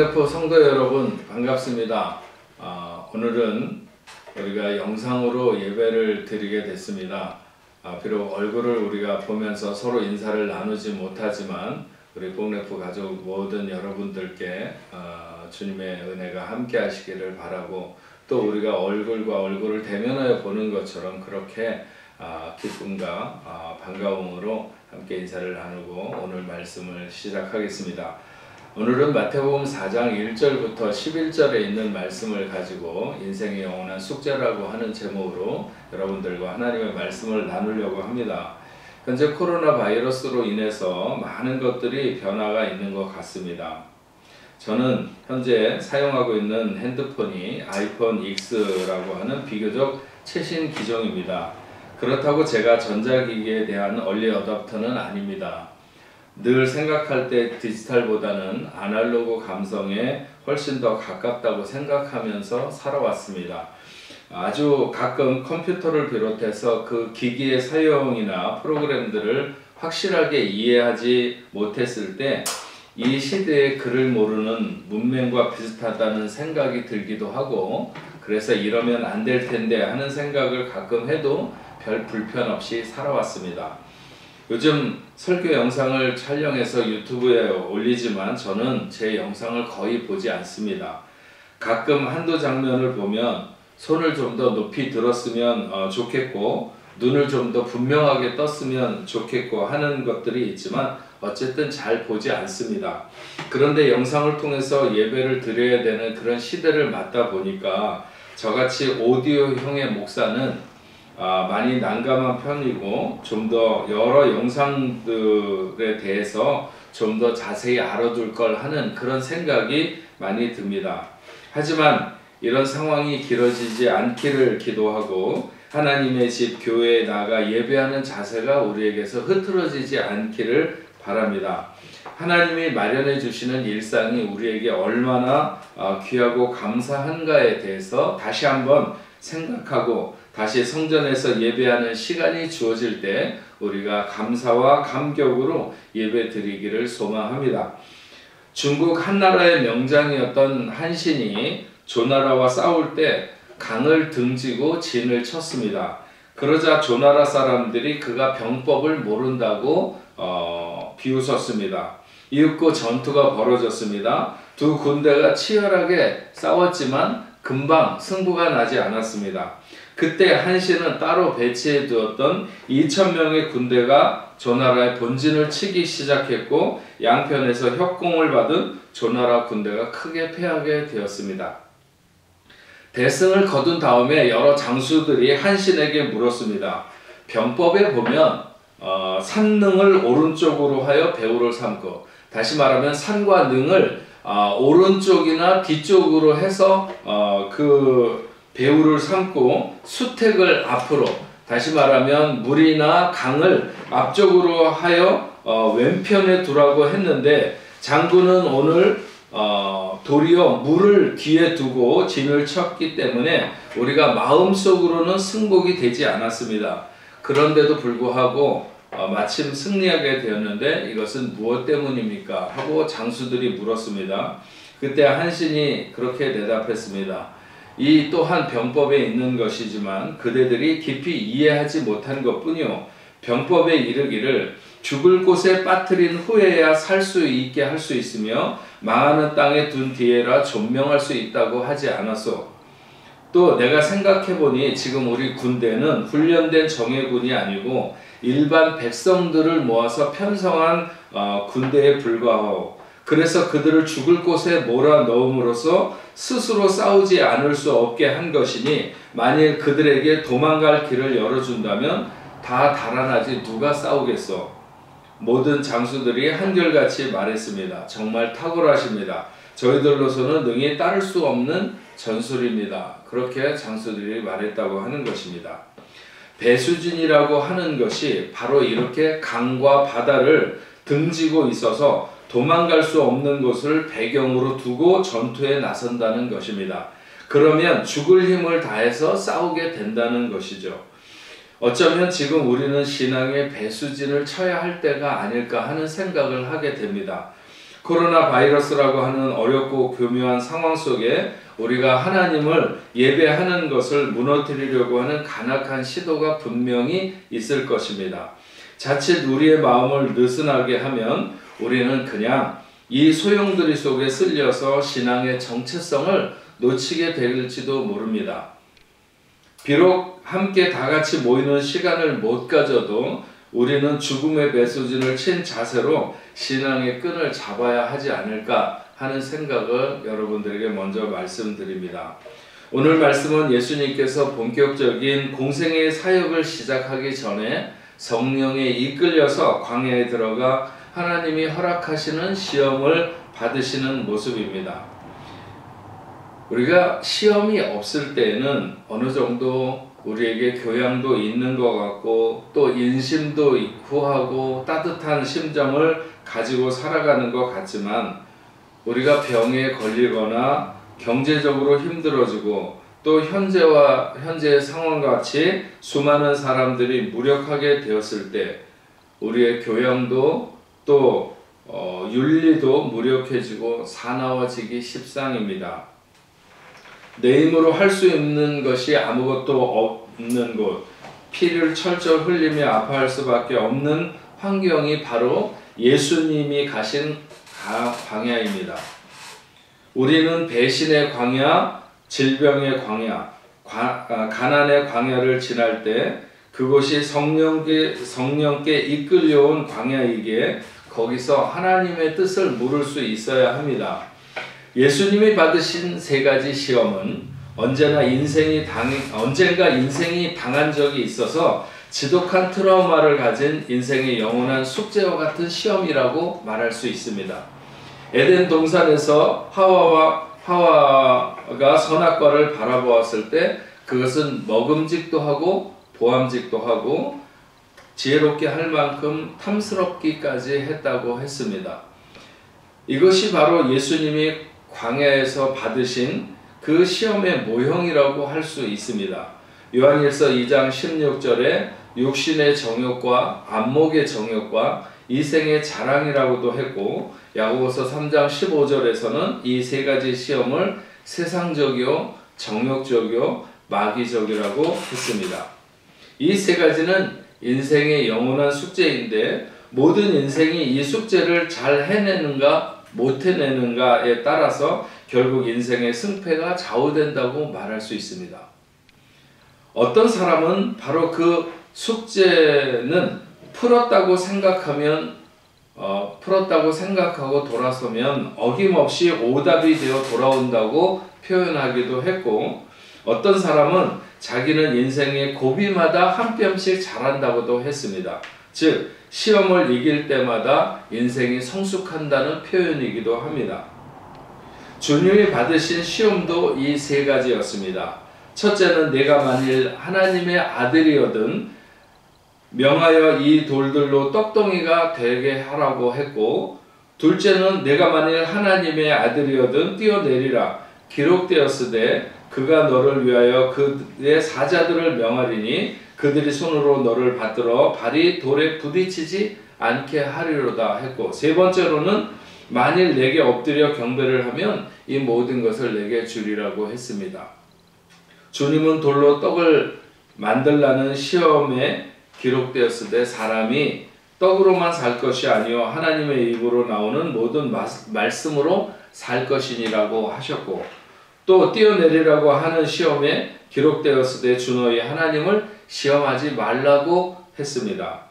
뽕네포 성도 여러분 반갑습니다. 오늘은 우리가 영상으로 예배를 드리게 됐습니다. 비록 얼굴을 우리가 보면서 서로 인사를 나누지 못하지만 우리 뽕네포 가족 모든 여러분들께 주님의 은혜가 함께 하시기를 바라고, 또 우리가 얼굴과 얼굴을 대면하여 보는 것처럼 그렇게 기쁨과 반가움으로 함께 인사를 나누고 오늘 말씀을 시작하겠습니다. 오늘은 마태복음 4장 1절부터 11절에 있는 말씀을 가지고 인생의 영원한 숙제라고 하는 제목으로 여러분들과 하나님의 말씀을 나누려고 합니다. 현재 코로나 바이러스로 인해서 많은 것들이 변화가 있는 것 같습니다. 저는 현재 사용하고 있는 핸드폰이 아이폰 X라고 하는 비교적 최신 기종입니다. 그렇다고 제가 전자기기에 대한 얼리 어댑터는 아닙니다. 늘 생각할 때 디지털보다는 아날로그 감성에 훨씬 더 가깝다고 생각하면서 살아왔습니다. 아주 가끔 컴퓨터를 비롯해서 그 기기의 사용이나 프로그램들을 확실하게 이해하지 못했을 때 이 시대의 글을 모르는 문맹과 비슷하다는 생각이 들기도 하고, 그래서 이러면 안 될 텐데 하는 생각을 가끔 해도 별 불편 없이 살아왔습니다. 요즘 설교 영상을 촬영해서 유튜브에 올리지만 저는 제 영상을 거의 보지 않습니다. 가끔 한두 장면을 보면 손을 좀 더 높이 들었으면 좋겠고, 눈을 좀 더 분명하게 떴으면 좋겠고 하는 것들이 있지만 어쨌든 잘 보지 않습니다. 그런데 영상을 통해서 예배를 드려야 되는 그런 시대를 맞다 보니까 저같이 오디오형의 목사는 많이 난감한 편이고, 좀 더 여러 영상들에 대해서 좀 더 자세히 알아둘 걸 하는 그런 생각이 많이 듭니다. 하지만 이런 상황이 길어지지 않기를 기도하고, 하나님의 집 교회에 나가 예배하는 자세가 우리에게서 흐트러지지 않기를 바랍니다. 하나님이 마련해 주시는 일상이 우리에게 얼마나 귀하고 감사한가에 대해서 다시 한번 생각하고, 다시 성전에서 예배하는 시간이 주어질 때 우리가 감사와 감격으로 예배 드리기를 소망합니다. 중국 한나라의 명장이었던 한신이 조나라와 싸울 때 강을 등지고 진을 쳤습니다. 그러자 조나라 사람들이 그가 병법을 모른다고 비웃었습니다. 이윽고 전투가 벌어졌습니다. 두 군대가 치열하게 싸웠지만 금방 승부가 나지 않았습니다. 그때 한신은 따로 배치해 두었던 2,000명의 군대가 조나라의 본진을 치기 시작했고, 양편에서 협공을 받은 조나라 군대가 크게 패하게 되었습니다. 대승을 거둔 다음에 여러 장수들이 한신에게 물었습니다. 병법에 보면 산능을 오른쪽으로 하여 배후를 삼고, 다시 말하면 산과 능을 오른쪽이나 뒤쪽으로 해서 그 배후를 삼고, 수택을 앞으로, 다시 말하면 물이나 강을 앞쪽으로 하여 왼편에 두라고 했는데, 장군은 오늘 도리어 물을 뒤에 두고 진을 쳤기 때문에 우리가 마음속으로는 승복이 되지 않았습니다. 그런데도 불구하고 마침 승리하게 되었는데 이것은 무엇 때문입니까? 하고 장수들이 물었습니다. 그때 한신이 그렇게 대답했습니다. 이 또한 병법에 있는 것이지만 그대들이 깊이 이해하지 못한 것뿐이요, 병법에 이르기를 죽을 곳에 빠뜨린 후에야 살 수 있게 할 수 있으며 망하는 땅에 둔 뒤에라 존명할 수 있다고 하지 않았소. 또 내가 생각해보니 지금 우리 군대는 훈련된 정예군이 아니고 일반 백성들을 모아서 편성한 군대에 불과하오. 그래서 그들을 죽을 곳에 몰아넣음으로써 스스로 싸우지 않을 수 없게 한 것이니, 만일 그들에게 도망갈 길을 열어준다면 다 달아나지 누가 싸우겠소. 모든 장수들이 한결같이 말했습니다. 정말 탁월하십니다. 저희들로서는 능히 따를 수 없는 전술입니다. 그렇게 장수들이 말했다고 하는 것입니다. 배수진이라고 하는 것이 바로 이렇게 강과 바다를 등지고 있어서 도망갈 수 없는 곳을 배경으로 두고 전투에 나선다는 것입니다. 그러면 죽을 힘을 다해서 싸우게 된다는 것이죠. 어쩌면 지금 우리는 신앙의 배수진을 쳐야 할 때가 아닐까 하는 생각을 하게 됩니다. 코로나 바이러스라고 하는 어렵고 교묘한 상황 속에 우리가 하나님을 예배하는 것을 무너뜨리려고 하는 간악한 시도가 분명히 있을 것입니다. 자칫 우리의 마음을 느슨하게 하면 우리는 그냥 이 소용돌이 속에 쓸려서 신앙의 정체성을 놓치게 될지도 모릅니다. 비록 함께 다 같이 모이는 시간을 못 가져도 우리는 죽음의 배수진을 친 자세로 신앙의 끈을 잡아야 하지 않을까 하는 생각을 여러분들에게 먼저 말씀드립니다. 오늘 말씀은 예수님께서 본격적인 공생의 사역을 시작하기 전에 성령에 이끌려서 광야에 들어가 하나님이 허락하시는 시험을 받으시는 모습입니다. 우리가 시험이 없을 때에는 어느 정도 우리에게 교양도 있는 것 같고 또 인심도 구하고 따뜻한 심정을 가지고 살아가는 것 같지만 우리가 병에 걸리거나 경제적으로 힘들어지고 또 현재의 상황과 같이 수많은 사람들이 무력하게 되었을 때 우리의 교양도 또 윤리도 무력해지고 사나워지기 십상입니다. 내 힘으로 할 수 있는 것이 아무것도 없는 곳, 피를 철철 흘리며 아파할 수밖에 없는 환경이 바로 예수님이 가신 광야입니다. 우리는 배신의 광야, 질병의 광야, 가난의 광야를 지날 때 그곳이 성령께 이끌려온 광야이기에 거기서 하나님의 뜻을 물을 수 있어야 합니다. 예수님이 받으신 세 가지 시험은 언젠가 인생이 당한 적이 있어서 지독한 트라우마를 가진 인생의 영원한 숙제와 같은 시험이라고 말할 수 있습니다. 에덴 동산에서 하와가 선악과를 바라보았을 때 그것은 먹음직도 하고 보암직도 하고 지혜롭게 할 만큼 탐스럽기까지 했다고 했습니다. 이것이 바로 예수님이 광야에서 받으신 그 시험의 모형이라고 할 수 있습니다. 요한일서 2장 16절에 육신의 정욕과 안목의 정욕과 이생의 자랑이라고도 했고 야고보서 3장 15절에서는 이 세 가지 시험을 세상적이요, 정욕적이요, 마귀적이라고 했습니다. 이 세 가지는 인생의 영원한 숙제인데 모든 인생이 이 숙제를 잘 해내는가 못 해내는가에 따라서 결국 인생의 승패가 좌우된다고 말할 수 있습니다. 어떤 사람은 바로 그 숙제는 풀었다고 생각하고 돌아서면 어김없이 오답이 되어 돌아온다고 표현하기도 했고 어떤 사람은 자기는 인생의 고비마다 한 뼘씩 자란다고도 했습니다. 즉 시험을 이길 때마다 인생이 성숙한다는 표현이기도 합니다. 주님이 받으신 시험도 이 세 가지였습니다. 첫째는 내가 만일 하나님의 아들이거든 명하여 이 돌들로 떡덩이가 되게 하라고 했고 둘째는 내가 만일 하나님의 아들이거든 뛰어내리라 기록되었으되 그가 너를 위하여 그의 사자들을 명하리니 그들이 손으로 너를 받들어 발이 돌에 부딪히지 않게 하리로다 했고 세 번째로는 만일 내게 엎드려 경배를 하면 이 모든 것을 내게 주리라고 했습니다. 주님은 돌로 떡을 만들라는 시험에 기록되었으되 사람이 떡으로만 살 것이 아니요 하나님의 입으로 나오는 모든 말씀으로 살 것이니라고 하셨고 또 뛰어내리라고 하는 시험에 기록되었으되 주 너희 하나님을 시험하지 말라고 했습니다.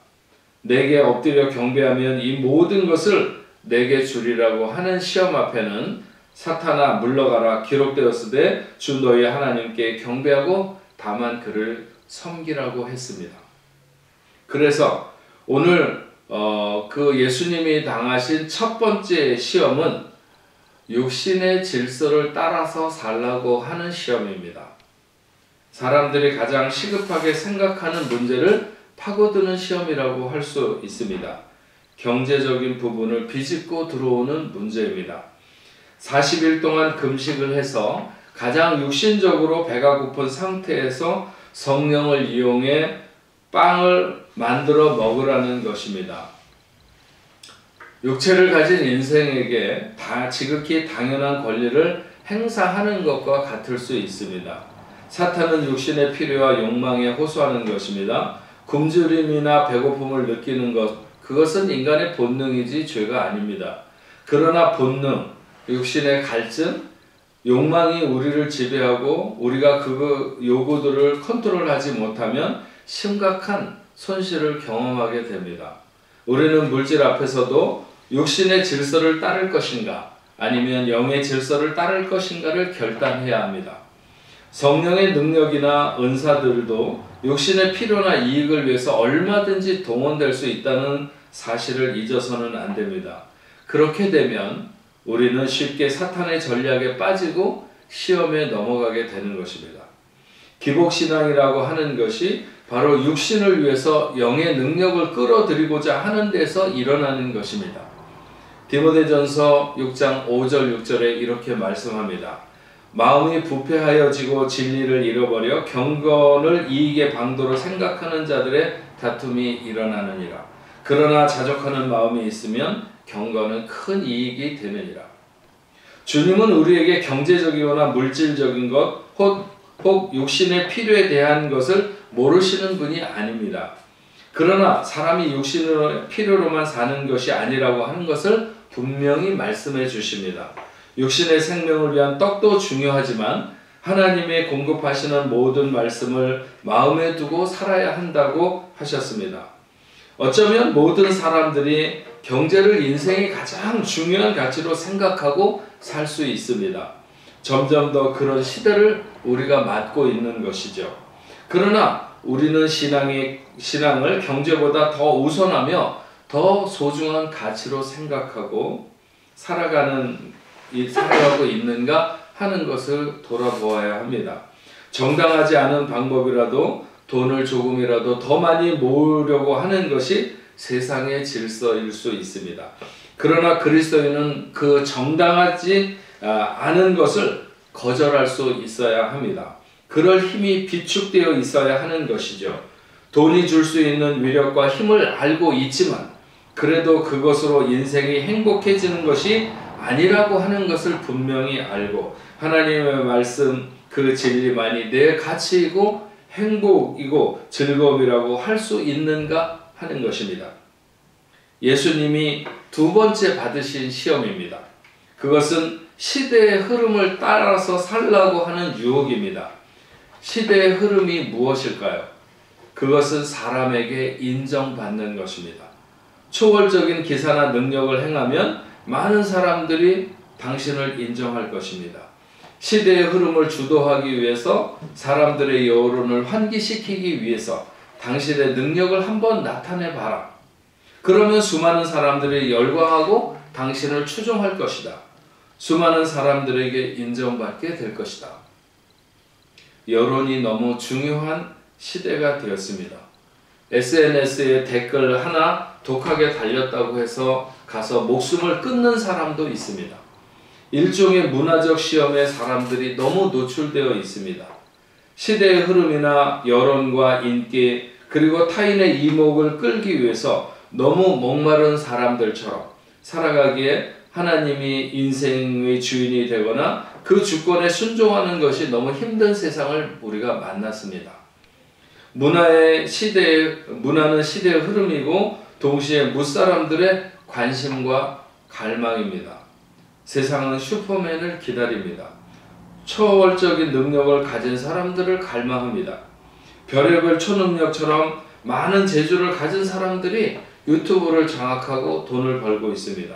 내게 엎드려 경배하면 이 모든 것을 내게 주리라고 하는 시험 앞에는 사탄아 물러가라 기록되었으되 주 너희 하나님께 경배하고 다만 그를 섬기라고 했습니다. 그래서 오늘 그 예수님이 당하신 첫 번째 시험은 육신의 질서를 따라서 살라고 하는 시험입니다. 사람들이 가장 시급하게 생각하는 문제를 파고드는 시험이라고 할 수 있습니다. 경제적인 부분을 비집고 들어오는 문제입니다. 40일 동안 금식을 해서 가장 육신적으로 배가 고픈 상태에서 성령을 이용해 빵을 만들어 먹으라는 것입니다. 육체를 가진 인생에게 다 지극히 당연한 권리를 행사하는 것과 같을 수 있습니다. 사탄은 육신의 필요와 욕망에 호소하는 것입니다. 굶주림이나 배고픔을 느끼는 것, 그것은 인간의 본능이지 죄가 아닙니다. 그러나 본능, 육신의 갈증, 욕망이 우리를 지배하고 우리가 그 요구들을 컨트롤하지 못하면 심각한 손실을 경험하게 됩니다. 우리는 물질 앞에서도 육신의 질서를 따를 것인가 아니면 영의 질서를 따를 것인가를 결단해야 합니다. 성령의 능력이나 은사들도 육신의 필요나 이익을 위해서 얼마든지 동원될 수 있다는 사실을 잊어서는 안 됩니다. 그렇게 되면 우리는 쉽게 사탄의 전략에 빠지고 시험에 넘어가게 되는 것입니다. 기복신앙이라고 하는 것이 바로 육신을 위해서 영의 능력을 끌어들이고자 하는 데서 일어나는 것입니다. 디모데전서 6장 5절 6절에 이렇게 말씀합니다. 마음이 부패하여지고 진리를 잃어버려 경건을 이익의 방도로 생각하는 자들의 다툼이 일어나느니라. 그러나 자족하는 마음이 있으면 경건은 큰 이익이 되느니라. 주님은 우리에게 경제적이거나 물질적인 것, 혹 육신의 필요에 대한 것을 모르시는 분이 아닙니다. 그러나 사람이 육신의 필요로만 사는 것이 아니라고 하는 것을 분명히 말씀해 주십니다. 육신의 생명을 위한 떡도 중요하지만 하나님의 공급하시는 모든 말씀을 마음에 두고 살아야 한다고 하셨습니다. 어쩌면 모든 사람들이 경제를 인생의 가장 중요한 가치로 생각하고 살 수 있습니다. 점점 더 그런 시대를 우리가 맞고 있는 것이죠. 그러나 우리는 신앙을 경제보다 더 우선하며 더 소중한 가치로 생각하고 살아가고 있는가 하는 것을 돌아보아야 합니다. 정당하지 않은 방법이라도 돈을 조금이라도 더 많이 모으려고 하는 것이 세상의 질서일 수 있습니다. 그러나 그리스도인은 그 정당하지 않은 것을 거절할 수 있어야 합니다. 그럴 힘이 비축되어 있어야 하는 것이죠. 돈이 줄 수 있는 위력과 힘을 알고 있지만 그래도 그것으로 인생이 행복해지는 것이 아니라고 하는 것을 분명히 알고 하나님의 말씀 그 진리만이 내 가치이고 행복이고 즐거움이라고 할 수 있는가 하는 것입니다. 예수님이 두 번째 받으신 시험입니다. 그것은 시대의 흐름을 따라서 살라고 하는 유혹입니다. 시대의 흐름이 무엇일까요? 그것은 사람에게 인정받는 것입니다. 초월적인 기사나 능력을 행하면 많은 사람들이 당신을 인정할 것입니다. 시대의 흐름을 주도하기 위해서 사람들의 여론을 환기시키기 위해서 당신의 능력을 한번 나타내봐라. 그러면 수많은 사람들이 열광하고 당신을 추종할 것이다. 수많은 사람들에게 인정받게 될 것이다. 여론이 너무 중요한 시대가 되었습니다. SNS에 댓글 하나 독하게 달렸다고 해서 가서 목숨을 끊는 사람도 있습니다. 일종의 문화적 시험에 사람들이 너무 노출되어 있습니다. 시대의 흐름이나 여론과 인기 그리고 타인의 이목을 끌기 위해서 너무 목마른 사람들처럼 살아가기에 하나님이 인생의 주인이 되거나 그 주권에 순종하는 것이 너무 힘든 세상을 우리가 만났습니다. 문화는 시대의 흐름이고 동시에 무사람들의 관심과 갈망입니다. 세상은 슈퍼맨을 기다립니다. 초월적인 능력을 가진 사람들을 갈망합니다. 별의별 초능력처럼 많은 재주를 가진 사람들이 유튜브를 장악하고 돈을 벌고 있습니다.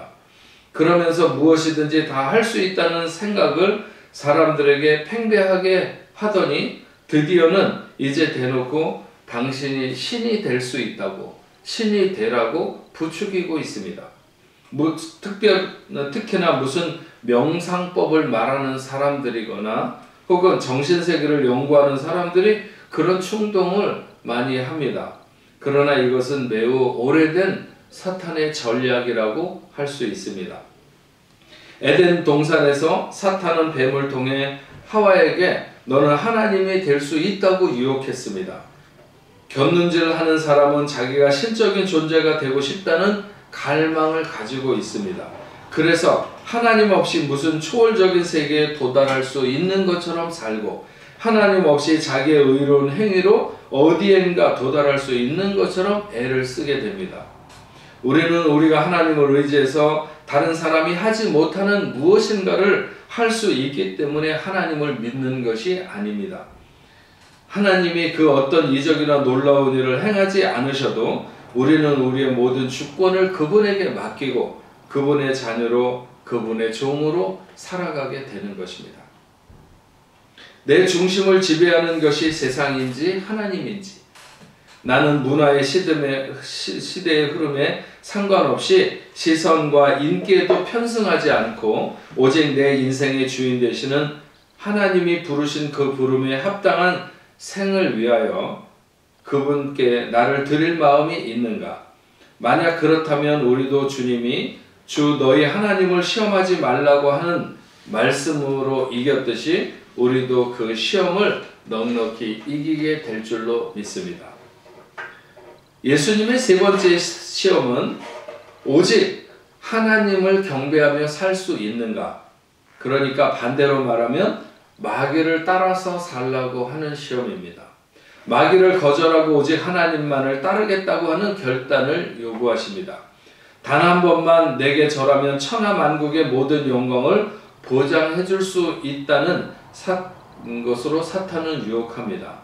그러면서 무엇이든지 다 할 수 있다는 생각을 사람들에게 팽배하게 하더니 드디어는 이제 대놓고 당신이 신이 될 수 있다고 신이 되라고 부추기고 있습니다. 특히나 무슨 명상법을 말하는 사람들이거나 혹은 정신세계를 연구하는 사람들이 그런 충동을 많이 합니다. 그러나 이것은 매우 오래된 사탄의 전략이라고 할 수 있습니다. 에덴 동산에서 사탄은 뱀을 통해 하와에게 너는 하나님이 될 수 있다고 유혹했습니다. 곁눈질하는 사람은 자기가 신적인 존재가 되고 싶다는 갈망을 가지고 있습니다. 그래서 하나님 없이 무슨 초월적인 세계에 도달할 수 있는 것처럼 살고, 하나님 없이 자기의 의로운 행위로 어디엔가 도달할 수 있는 것처럼 애를 쓰게 됩니다. 우리는 우리가 하나님을 의지해서 다른 사람이 하지 못하는 무엇인가를 할 수 있기 때문에 하나님을 믿는 것이 아닙니다. 하나님이 그 어떤 이적이나 놀라운 일을 행하지 않으셔도 우리는 우리의 모든 주권을 그분에게 맡기고 그분의 자녀로, 그분의 종으로 살아가게 되는 것입니다. 내 중심을 지배하는 것이 세상인지 하나님인지, 나는 문화의 시대의 흐름에 상관없이 시선과 인기에도 편승하지 않고 오직 내 인생의 주인 되시는 하나님이 부르신 그 부름에 합당한 생을 위하여 그분께 나를 드릴 마음이 있는가? 만약 그렇다면 우리도 주님이 주 너희 하나님을 시험하지 말라고 하는 말씀으로 이겼듯이 우리도 그 시험을 넉넉히 이기게 될 줄로 믿습니다. 예수님의 세 번째 시험은 오직 하나님을 경배하며 살 수 있는가? 그러니까 반대로 말하면 마귀를 따라서 살라고 하는 시험입니다. 마귀를 거절하고 오직 하나님만을 따르겠다고 하는 결단을 요구하십니다. 단 한 번만 내게 절하면 천하 만국의 모든 영광을 보장해 줄 수 있다는 것으로 사탄은 유혹합니다.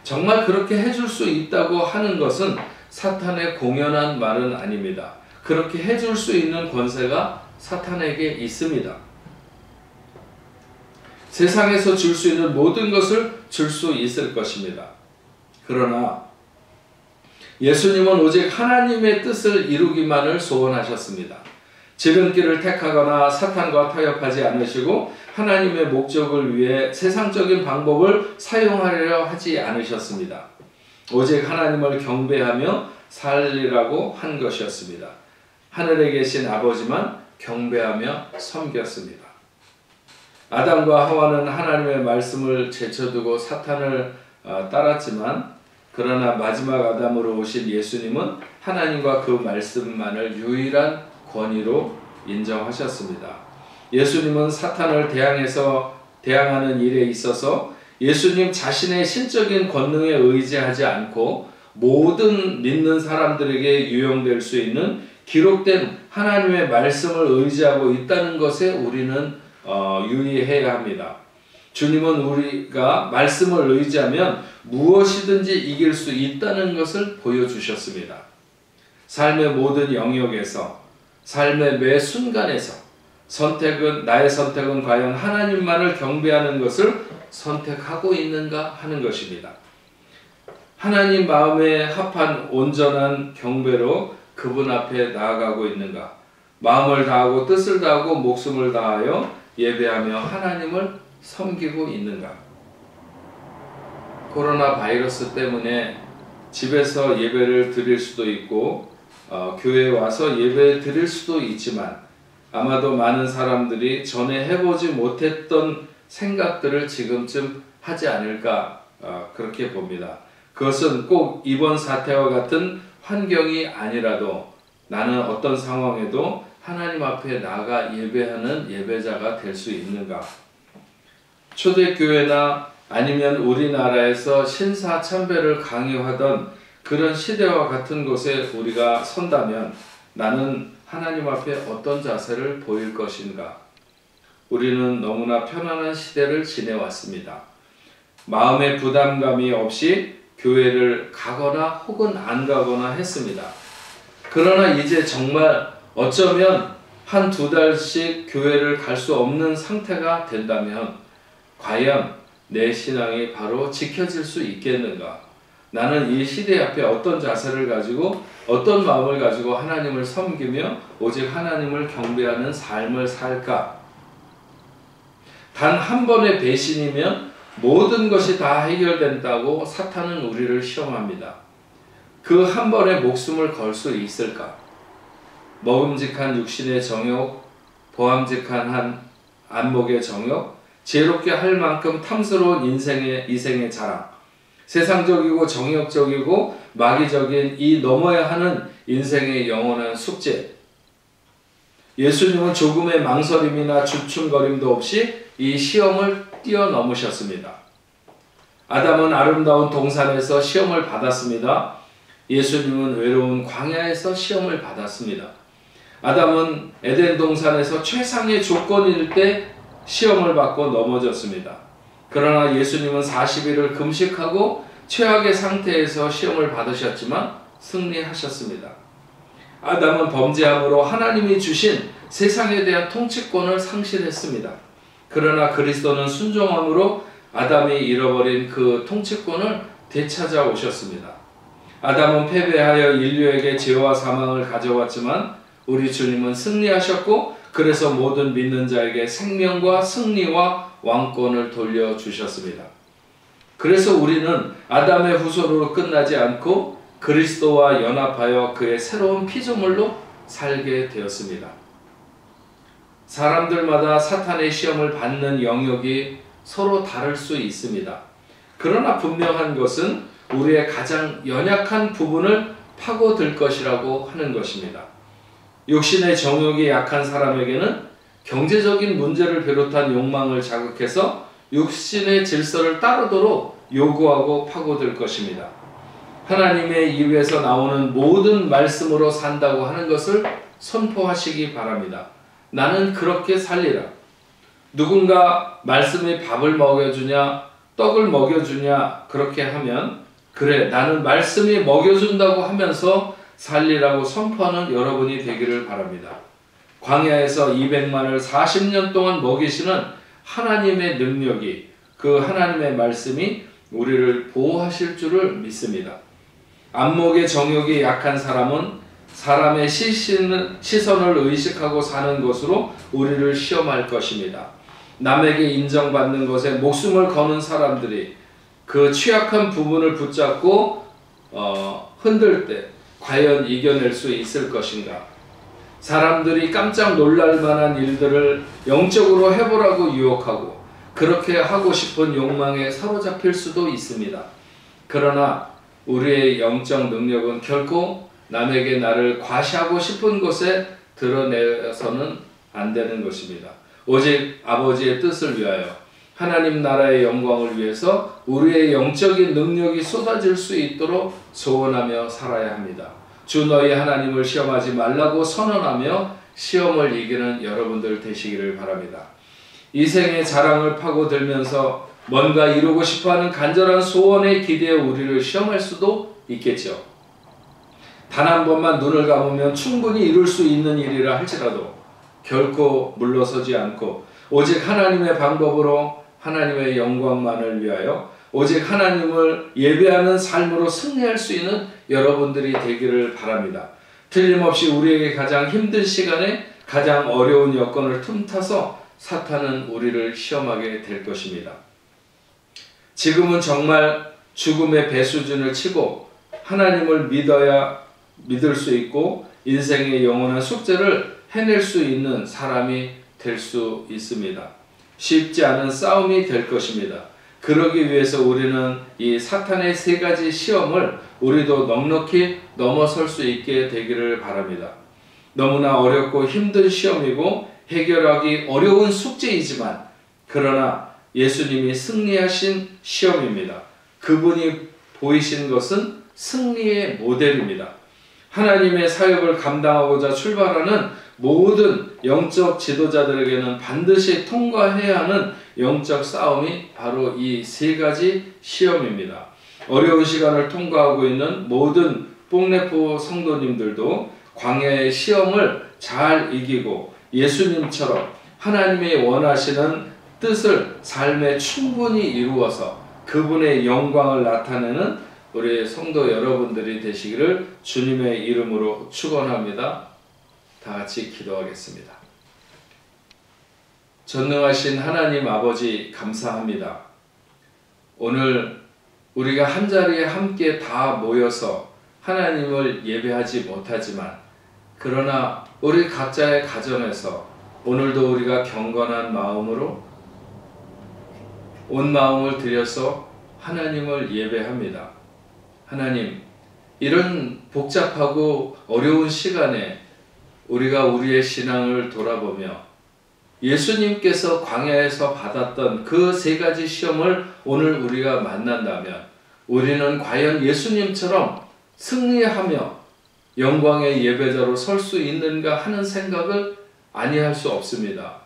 정말 그렇게 해줄 수 있다고 하는 것은 사탄의 공연한 말은 아닙니다. 그렇게 해줄 수 있는 권세가 사탄에게 있습니다. 세상에서 줄 수 있는 모든 것을 줄 수 있을 것입니다. 그러나 예수님은 오직 하나님의 뜻을 이루기만을 소원하셨습니다. 지름길을 택하거나 사탄과 타협하지 않으시고 하나님의 목적을 위해 세상적인 방법을 사용하려 하지 않으셨습니다. 오직 하나님을 경배하며 살리라고 한 것이었습니다. 하늘에 계신 아버지만 경배하며 섬겼습니다. 아담과 하와는 하나님의 말씀을 제쳐두고 사탄을 따랐지만, 그러나 마지막 아담으로 오신 예수님은 하나님과 그 말씀만을 유일한 권위로 인정하셨습니다. 예수님은 사탄을 대항하는 일에 있어서 예수님 자신의 신적인 권능에 의지하지 않고 모든 믿는 사람들에게 유용될 수 있는 기록된 하나님의 말씀을 의지하고 있다는 것에 우리는 유의해야 합니다. 주님은 우리가 말씀을 의지하면 무엇이든지 이길 수 있다는 것을 보여주셨습니다. 삶의 모든 영역에서, 삶의 매 순간에서 나의 선택은 과연 하나님만을 경배하는 것을 선택하고 있는가 하는 것입니다. 하나님 마음에 합한 온전한 경배로 그분 앞에 나아가고 있는가? 마음을 다하고 뜻을 다하고 목숨을 다하여 예배하며 하나님을 섬기고 있는가? 코로나 바이러스 때문에 집에서 예배를 드릴 수도 있고 교회에 와서 예배 드릴 수도 있지만, 아마도 많은 사람들이 전에 해보지 못했던 생각들을 지금쯤 하지 않을까 그렇게 봅니다. 그것은 꼭 이번 사태와 같은 환경이 아니라도 나는 어떤 상황에도 하나님 앞에 나가 예배하는 예배자가 될 수 있는가? 초대교회나 아니면 우리나라에서 신사참배를 강요하던 그런 시대와 같은 곳에 우리가 선다면 나는 하나님 앞에 어떤 자세를 보일 것인가? 우리는 너무나 편안한 시대를 지내왔습니다. 마음의 부담감이 없이 교회를 가거나 혹은 안 가거나 했습니다. 그러나 이제 정말 어쩌면 한두 달씩 교회를 갈 수 없는 상태가 된다면 과연 내 신앙이 바로 지켜질 수 있겠는가? 나는 이 시대 앞에 어떤 자세를 가지고 어떤 마음을 가지고 하나님을 섬기며 오직 하나님을 경배하는 삶을 살까? 단 한 번의 배신이면 모든 것이 다 해결된다고 사탄은 우리를 시험합니다. 그 한 번의 목숨을 걸 수 있을까? 먹음직한 육신의 정욕, 보암직한 한 안목의 정욕, 지혜롭게 할 만큼 탐스러운 이생의 자랑, 세상적이고 정욕적이고 마귀적인 이 넘어야 하는 인생의 영원한 숙제, 예수님은 조금의 망설임이나 주춤거림도 없이 이 시험을 뛰어넘으셨습니다. 아담은 아름다운 동산에서 시험을 받았습니다. 예수님은 외로운 광야에서 시험을 받았습니다. 아담은 에덴 동산에서 최상의 조건일 때 시험을 받고 넘어졌습니다. 그러나 예수님은 40일을 금식하고 최악의 상태에서 시험을 받으셨지만 승리하셨습니다. 아담은 범죄함으로 하나님이 주신 세상에 대한 통치권을 상실했습니다. 그러나 그리스도는 순종함으로 아담이 잃어버린 그 통치권을 되찾아 오셨습니다. 아담은 패배하여 인류에게 죄와 사망을 가져왔지만 우리 주님은 승리하셨고 그래서 모든 믿는 자에게 생명과 승리와 왕권을 돌려주셨습니다. 그래서 우리는 아담의 후손으로 끝나지 않고 그리스도와 연합하여 그의 새로운 피조물로 살게 되었습니다. 사람들마다 사탄의 시험을 받는 영역이 서로 다를 수 있습니다. 그러나 분명한 것은 우리의 가장 연약한 부분을 파고들 것이라고 하는 것입니다. 육신의 정욕이 약한 사람에게는 경제적인 문제를 비롯한 욕망을 자극해서 육신의 질서를 따르도록 요구하고 파고들 것입니다. 하나님의 입에서 나오는 모든 말씀으로 산다고 하는 것을 선포하시기 바랍니다. 나는 그렇게 살리라. 누군가 말씀이 밥을 먹여주냐 떡을 먹여주냐 그렇게 하면 그래 나는 말씀이 먹여준다고 하면서 살리라고 선포하는 여러분이 되기를 바랍니다. 광야에서 200만을 40년 동안 먹이시는 하나님의 능력이 그 하나님의 말씀이 우리를 보호하실 줄을 믿습니다. 안목의 정욕이 약한 사람은 사람의 시선을 의식하고 사는 것으로 우리를 시험할 것입니다. 남에게 인정받는 것에 목숨을 거는 사람들이 그 취약한 부분을 붙잡고 흔들 때 과연 이겨낼 수 있을 것인가? 사람들이 깜짝 놀랄 만한 일들을 영적으로 해보라고 유혹하고 그렇게 하고 싶은 욕망에 사로잡힐 수도 있습니다. 그러나 우리의 영적 능력은 결코 남에게 나를 과시하고 싶은 것에 드러내서는 안 되는 것입니다. 오직 아버지의 뜻을 위하여 하나님 나라의 영광을 위해서 우리의 영적인 능력이 쏟아질 수 있도록 소원하며 살아야 합니다. 주 너희 하나님을 시험하지 말라고 선언하며 시험을 이기는 여러분들 되시기를 바랍니다. 이 생의 자랑을 파고들면서 뭔가 이루고 싶어하는 간절한 소원에 기대어 우리를 시험할 수도 있겠죠. 단 한 번만 눈을 감으면 충분히 이룰 수 있는 일이라 할지라도 결코 물러서지 않고 오직 하나님의 방법으로 하나님의 영광만을 위하여 오직 하나님을 예배하는 삶으로 승리할 수 있는 여러분들이 되기를 바랍니다. 틀림없이 우리에게 가장 힘든 시간에 가장 어려운 여건을 틈타서 사탄은 우리를 시험하게 될 것입니다. 지금은 정말 죽음의 배수준을 치고 하나님을 믿을 수 있고 인생의 영원한 숙제를 해낼 수 있는 사람이 될 수 있습니다. 쉽지 않은 싸움이 될 것입니다. 그러기 위해서 우리는 이 사탄의 세 가지 시험을 우리도 넉넉히 넘어설 수 있게 되기를 바랍니다. 너무나 어렵고 힘든 시험이고 해결하기 어려운 숙제이지만 그러나 예수님이 승리하신 시험입니다. 그분이 보이신 것은 승리의 모델입니다. 하나님의 사역을 감당하고자 출발하는 모든 영적 지도자들에게는 반드시 통과해야 하는 영적 싸움이 바로 이 세 가지 시험입니다. 어려운 시간을 통과하고 있는 모든 뽕네포 성도님들도 광야의 시험을 잘 이기고 예수님처럼 하나님이 원하시는 뜻을 삶에 충분히 이루어서 그분의 영광을 나타내는 우리 성도 여러분들이 되시기를 주님의 이름으로 축원합니다. 다 같이 기도하겠습니다. 전능하신 하나님 아버지 감사합니다. 오늘 우리가 한자리에 함께 다 모여서 하나님을 예배하지 못하지만 그러나 우리 각자의 가정에서 오늘도 우리가 경건한 마음으로 온 마음을 들여서 하나님을 예배합니다. 하나님, 이런 복잡하고 어려운 시간에 우리가 우리의 신앙을 돌아보며 예수님께서 광야에서 받았던 그 세 가지 시험을 오늘 우리가 만난다면 우리는 과연 예수님처럼 승리하며 영광의 예배자로 설 수 있는가 하는 생각을 아니할 수 없습니다.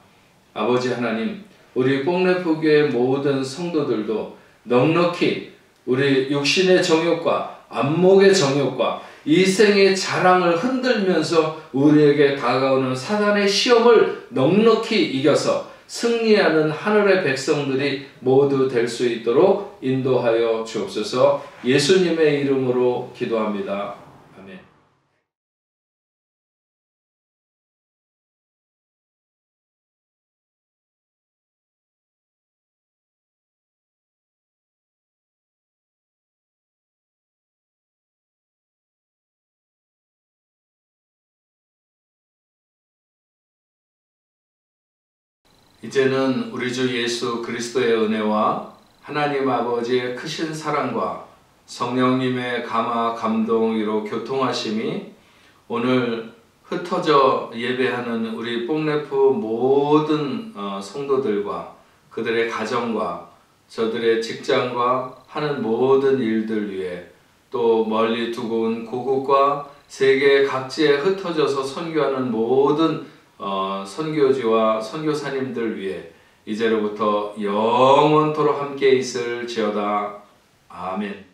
아버지 하나님, 우리 뽕래포교의 모든 성도들도 넉넉히 우리 육신의 정욕과 안목의 정욕과 이생의 자랑을 흔들면서 우리에게 다가오는 사단의 시험을 넉넉히 이겨서 승리하는 하늘의 백성들이 모두 될 수 있도록 인도하여 주옵소서. 예수님의 이름으로 기도합니다. 아멘. 이제는 우리 주 예수 그리스도의 은혜와 하나님 아버지의 크신 사랑과 성령님의 감화 감동으로 교통하심이 오늘 흩어져 예배하는 우리 뽕래포 모든 성도들과 그들의 가정과 저들의 직장과 하는 모든 일들 위해 또 멀리 두고 온 고국과 세계 각지에 흩어져서 선교하는 모든 선교지와 선교사님들 위해 이제로부터 영원토록 함께 있을지어다. 아멘.